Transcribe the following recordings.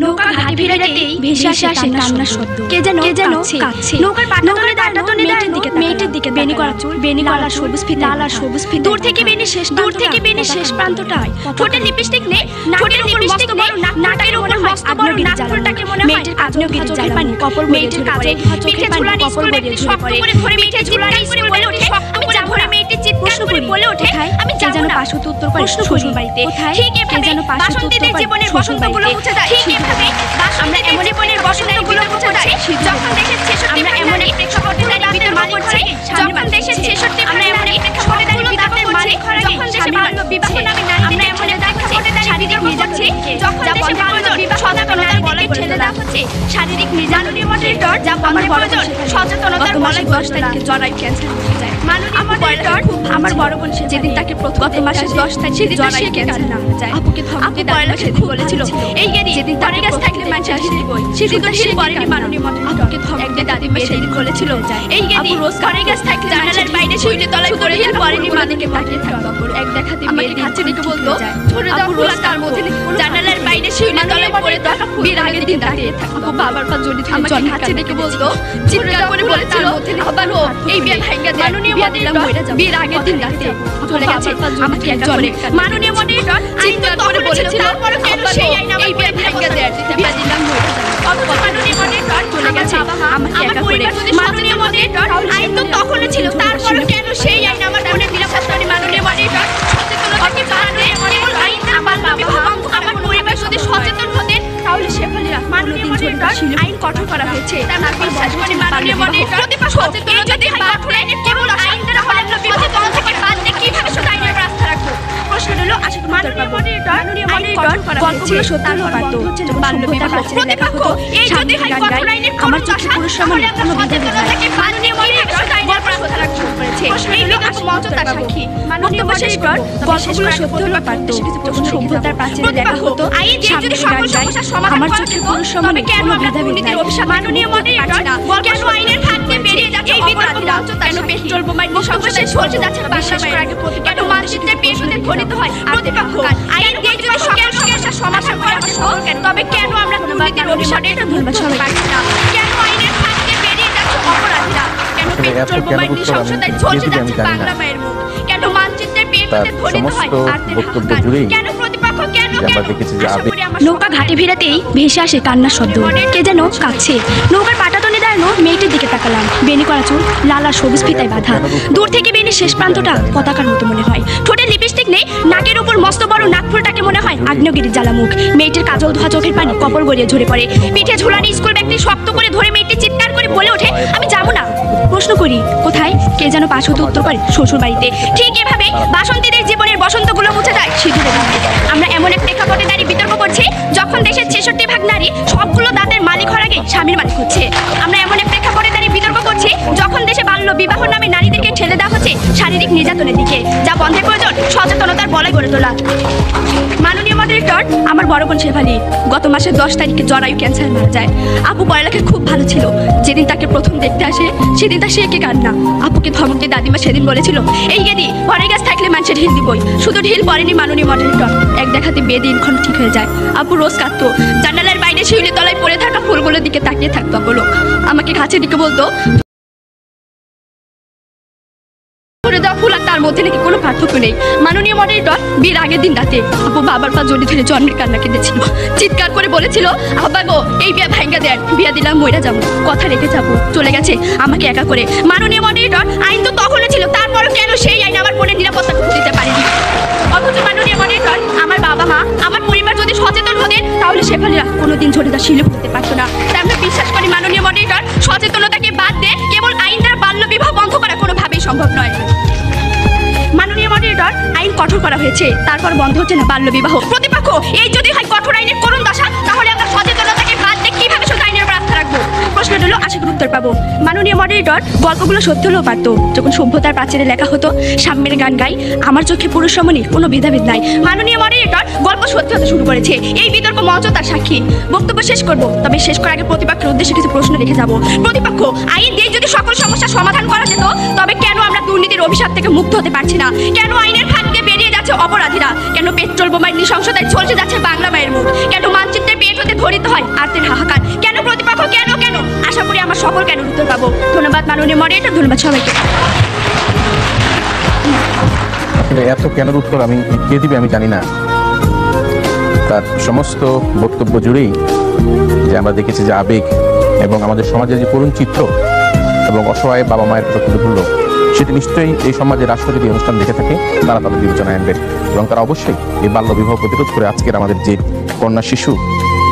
নৌকা ঘাটে ভিড়াতেই ভেসে আসে কান্নার শব্দ। কে যেন কাছে নৌকার পাটা তলে মেয়েটির দিকে বেনি করা চুল, বেনি লাল আর সবুজ ফিতে দূর থেকে বেনি শেষ প্রান্তটায় ঠোঁটে লিপস্টিক নেই, ঠোঁটের উপর মস্ত বড় নাকের উপর মস্ত বড় নাকফুলটাকে মনে হয় মেয়েটির আগ্নেয়গিরি জ্বালা পানি কপাল মেয়েটির কাছে পিঠে ঝুলানি স্কুল ব্যাগটি শক্ত করে ধরে পিঠে ঝুলানি স্কুল বলে ওঠে আমি যাব না। মেয়েটি চিৎকার করে বলে ওঠে আমি যাব না। পাশুতে উত্তর করে শ্বশুর বাড়িতে। ঠিক এভাবে বাসন্তীদের জীবনের বসন্তগুলো মুছে যায়। ঠিক এভাবে আমরা এমন জীবনের বসন্তগুলো মুছে যায়। যখন দেশের 66 আমরা এমন এক প্রেক্ষাপটে দাঁড়িয়ে মালিক হচ্ছে, যখন দেশের 66 আমরা এমন এক প্রেক্ষাপটে দাঁড়িয়ে দাঁতের মালিক হয়ে যখন দেশে বাল্য বিবাহ নামে নারীদের ছেড়ে দেওয়া হচ্ছে, শারীরিক নির্যাতন যখন দেশে বাল্য বিবাহ সচেতনতার বলে ছেড়ে দেওয়া হচ্ছে, শারীরিক নির্যাতনের মডারেটর যা আমার প্রয়োজন সচেতনতার বলে 10 তারিখে জরায়ু ক্যান্সার হয়ে যায়। মাননীয় মডারেটর আমার বড় বোন যেদিন তাকে গত মাসের 10 তারিখে জরায়ু ক্যান্সার নামে যায়। আপুকে ধমকে পয়লা সেদিন বলেছিল এই গেরি যেদিন তার কাছে থাকলে মানুষ আসবে বই সেদিন তো সে বলেনি। মাননীয় মডারেটর আপুকে ধমকে দাদিমা সেদিন বলেছিল এই গেরি রোজ ঘরের কাছে থাকলে জানালার বাইরে শুইলে তলায় পড়ে গেলে পরেনি মাদেরকে তাকিয়ে থাকতো। এক দেখাতে মেয়ের কাছে রেখে বলতো ছোট যাও রোজ তার মধ্যে জানালার বাইরে শুইলে তলায় পড়ে থাকা বিয়ের আগের দিন দাঁড়িয়ে থাকতো। বাবার পা জড়িয়ে ধরে জল কাছে রেখে বলতো চিৎকার করে বলেছিল আবার ও এই বিয়ে ভাইঙ্গা মাননীয় মডারেটর বিয়ের আগের দিন রাতে চলে গেছে আমাকে এক জলে। মাননীয় মডারেটর চিৎকার করে বলেছিল তারপরে কেন সেই আইন আমার বিয়ে ভাইঙ্গা দেয় বিয়ে দিলাম মরে যাবে। অথচ মাননীয় মডারেটর চলে গেছে আমাকে একা করে। মাননীয় মডারেটর আইন তো তখনই ছিল তারপরে কেন সেই আইন আমার মনে দিলাম শাসন। মাননীয় মডারেটর সচেতনতাকে বাড়াতে এমন আইন আমার বিবাহ আমার পরিবার যদি সচেতন হতেন তাহলে শেফালিরা মাননীয় মডারেটর আইন কঠোর করা হয়েছে তার বিশ্বাস করে। মাননীয় মডারেটর সচেতন যদি কঠোর আইনের কেবল আইন দ্বারা হলে বিবাহ বন্ধ থেকে বাদ দিয়ে কিভাবে শুধু আইনের রাস্তা রাখবো? প্রশ্ন হলো আশিক মাননীয় মডারেটর গল্পগুলো সত্য হতে পারতো যখন বাল্যবিবাহ প্রাচীরে লেখা হতো এই যদি হয় কঠোর আইনের আমার চোখে পুরুষ সমানে কোনো সচেতনতা থেকে মাননীয় মডারেটর শুধু আইনের রাস্তা রাখতে করেছে। এই বিগত মঞ্চতার সাক্ষী মাননীয় মডারেটর গল্পগুলো সত্য হতে পারতো যখন সভ্যতার প্রাচীরে লেখা হতো আইন যদি সকল সমস্যার সমাধান আমার চোখে পুরুষ সমানে কেন আমরা দুর্নীতির অভিশাপ? মাননীয় মডারেটর কেন আইনের হাত দিয়ে বেরিয়ে যাচ্ছে অপরাধীরা? কেন পেট্রোল বোমায় সংঘর্ষে চলছে যাচ্ছে বাংলাদেশ? কেন মানচিত্রে পেশোতে ঘটিত হয় প্রতিপক্ষ? আইন দিয়ে যদি সকল সমস্যার সমাধান করা হয় তবে কেন আমরা দুর্নীতির অভিশাপের মুক্ত হতে পারছি না? কেন আইনের হাত দিয়ে বেরিয়ে যাচ্ছে অপরাধীরা? কেন পেট্রোল বোমায় সংঘর্ষে চলছে যাচ্ছে বাংলা মায়ের মুখ? কেন মানচিত্রে পেশোতে ঘটিত হয় আর্থিক হাহাকার? কেন প্রতিপক্ষ কেন নৌকা ঘাটে ভিড়াতেই ভেসে আসে কান্নার শব্দ। কে যেন কাছে নৌকার পাটা তলে দাঁড়ানো মেয়েটির দিকে তাকালাম। বেনি করা চুল, লাল আর সবুজ ফিতায় বাঁধা। দূর থেকে বেনির শেষ প্রান্তটা পতাকার মতো মনে হয়। ঠোঁটে লিপস্টিক নেই, নাকের উপর মস্ত বড় নাকফুলটাকে মনে হয় আগ্নেয়গিরির জ্বালা মুখ। মেয়েটির কাজল ধোয়া চোখের পানি কপাল গড়িয়ে ঝরে পড়ে। পিঠে ঝুলানি স্কুল ব্যাগটি শক্ত করে ধরে মেয়েটি চিৎকার করে বলে ওঠে আমি যাব না। প্রশ্ন করি কোথায়? কে যেন পাশ হতে উত্তর করে শ্বশুর বাড়িতে। ঠিক এভাবে বাসন্তীদের জীবনের বসন্তগুলো মুছে যায় সিঁদুরে দাঁড়িয়ে। আমরা এমন এক প্রেক্ষাপটে দাঁড়িয়ে বিতর্ক করছি যখন দেশের 66 ভাগ নারী সবগুলো দাঁতের মালিক হওয়ার আগে স্বামীর মালিক হচ্ছে। আমরা এমন এক প্রেক্ষাপটে দাঁড়িয়ে বিতর্ক করছি যখন দেশে বাল্য বিবাহ নামে নারীদেরকে ঠেলে দেওয়া হচ্ছে শারীরিক নির্যাতনের দিকে, যা বন্ধের প্রয়োজন সচেতনতার বলয় গড়ে তোলা। মাননীয় মডারেটর আমার বড় বোন শেফালি গত মাসের 10 তারিখে জরায়ু ক্যান্সার মারা যায়। আপু পড়ালেখা খুব ভালো ছিল। যেদিন তাকে প্রথম দেখতে আসে সেদিন তার সে একে কান্না। আপুকে ধমকে দাদিমা সেদিন বলেছিল এই গেদি ঘরের গাছ থাকলে মানুষের ঢিল দিবই। শুধু ঢিল পড়েনি মাননীয় মডারেটর, এক দেখাতে বিয়ে দিনক্ষণ ঠিক হয়ে যায়। আপু রোজ কাঁদতো, জানালার বাইরে শিউলি তলায় পড়ে থাকা ফুলগুলোর দিকে তাকিয়ে থাকতো। আপু আমাকে কাছে দিকে বলতো ফুল আর তার মধ্যে নাকি কোনো পার্থক্য নেই। মাননীয় মডারেটর বিয়ের আগের দিন রাতে আপু বাবার পা জড়িয়ে ধরে জন্মের কান্না কেঁদেছিল। চিৎকার করে বলেছিল আব্বা গো এই বিয়ে ভাইঙ্গা দেন বিয়া দিলাম মরে যাবো, কথা রেখে যাবো, চলে গেছে আমাকে একা করে। মাননীয় মডারেটর আইন তো তখনই ছিল তারপরও কেন সেই আইন আমার বোনের নিরাপত্তাটুকু দিতে পারেনি? অথচ মাননীয় মডারেটর আমার বাবা মা আমার পরিবার যদি সচেতন হতেন তাহলে শেফালিরা কোনোদিন ঝড়িদার শিলে পড়তে পারতো না। তাই আমরা বিশ্বাস করি মাননীয় মডারেটর সচেতনতাকে বাদ দিয়ে কেবল আইন দ্বারা বাল্য বিবাহ বন্ধ করা কোনোভাবেই সম্ভব নয়। মাননীয় মডারেটর আইন কঠোর করা হয়েছে তারপর বন্ধ হচ্ছে না বাল্য বিবাহ। প্রতিপক্ষ এই যদি হয় কঠোর আইনের করুণ দশা তাহলে আমরা সচেতনতাকে বাদ দিয়ে কিভাবে শুধু আইনের উপর আস্থা রাখবো? প্রশ্ন হলো আশা করি উত্তর পাবো। মাননীয় মডারেটর গল্পগুলো সত্য হলেও পারতো যখন সভ্যতার প্রাচীরে লেখা হতো সাম্যের গান গাই আমার চোখে পুরুষ সমনীর কোনো ভেদাভেদ নাই। মাননীয় মডারেটর গল্প সত্যি হতে শুরু করেছে। এই বিতর্ক মঞ্চ তার সাক্ষী। বক্তব্য শেষ করবো, তবে শেষ করার আগে প্রতিপক্ষের উদ্দেশ্যে কিছু প্রশ্ন রেখে যাবো। প্রতিপক্ষ আইন দিয়ে যদি সকল সমস্যার সমাধান করা যেত তবে কেন আমরা দুর্নীতির অভিশাপ থেকে মুক্ত হতে পারছি না? কেন আইনের হাত দিয়ে বেরিয়ে যাচ্ছে অপরাধীরা? কেন পেট্রোল বোমায় নৃশংসতায় চলছে যাচ্ছে বাংলা মায়ের মুখ? কেন মানচিত্রে পেট হতে ধরিত কেন উত্তর পাবো। ধন্যবাদ মাননীয় মডারেটর, ধন্যবাদ সবাইকে। এত কেন উত্তর আমি কে দিবে আমি জানি না। তার সমস্ত বক্তব্য জুড়েই যে আমরা দেখেছি যে আবেগ এবং আমাদের সমাজের যে করুণ চিত্র এবং অসহায় বাবা মায়ের কথা তুলে ধরল, সেটি নিশ্চয়ই এই সমাজে রাষ্ট্র যদি অনুষ্ঠান দেখে থাকে তারা তাদের বিবেচনায় আনবেন এবং তারা অবশ্যই এই বাল্য বিবাহ প্রতিরোধ করে আজকের আমাদের যে কন্যা শিশু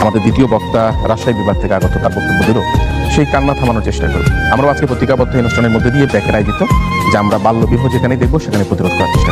আমাদের দ্বিতীয় বক্তা রাজশাহী বিভাগ থেকে আগত তার বক্তব্য দিল, সেই কান্না থামানোর চেষ্টা করব। আমরা আজকে প্রতিজ্ঞাবদ্ধ অনুষ্ঠানের মধ্যে দিয়ে ব্যাখ্যা রায় দিত যে আমরা বাল্য বিবাহ যেখানে দেখবো সেখানে প্রতিরোধ করার চেষ্টা